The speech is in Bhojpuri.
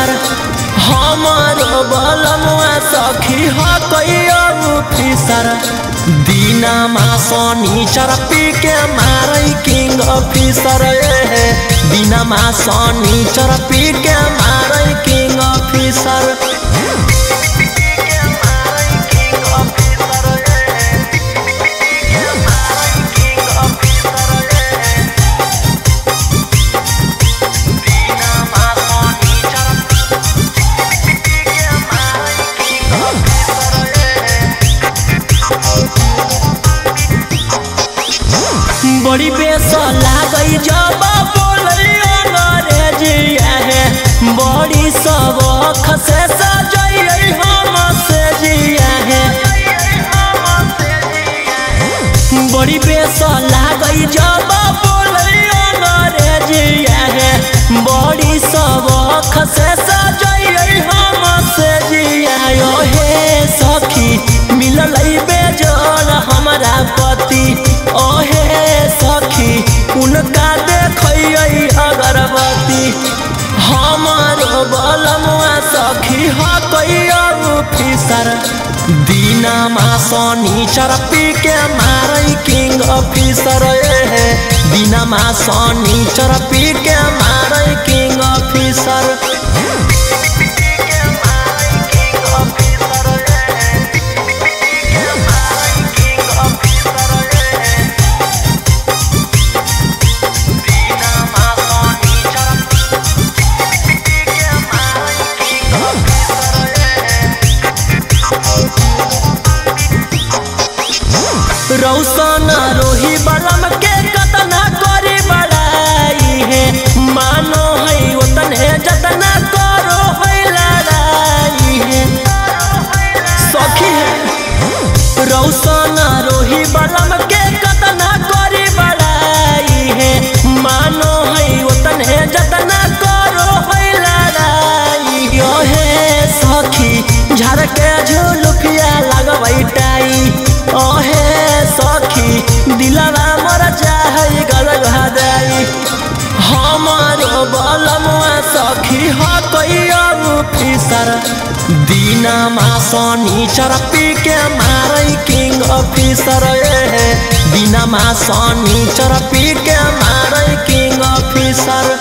ऑफिसर हमारो बलमुआ सखी ह कोई ऑफिसर दीना मा शनिचर पी के मारै किंग ऑफिसर दीना मा शनिचर पी के मारै किंग ऑफिसर बड़ी बेस लागई जब अंग्रेजिया है बड़ी सबक से सजई हम से जिया है बड़ी बेस लागई जब अंग्रेजिया है बड़ी सबक से सजई हम से जिया हे सखी मिलल बेजोड़ हमारा पति ओहे सखी उनका देखिए अगरबत्ती हमारो बलमुआ सखी ह कोई ऑफिसर दीना मा शनिचर पी के मारै किंग ऑफिसर दीना मा शनिचर पी के मारै किंग ऑफिसर रौशन रोही बलम के कतना करी बड़ाई है मानो है उतने जतना करो है लड़ाई है सखी है रौशन रोही बलम के कतना करी बड़ाई है मानो है उतने जतना करो है लड़ाई हे सखी झर के झुलुफिया लगवई टाई ओहे सखी दिलवा मर चाहे गलगदाई हमारो बलमुआ सखी ह कोई ऑफिसर दीना मा शनिचर पी के मारै किंग ऑफिसर दीना मा शनिचर पी के मारै किंग ऑफिसर।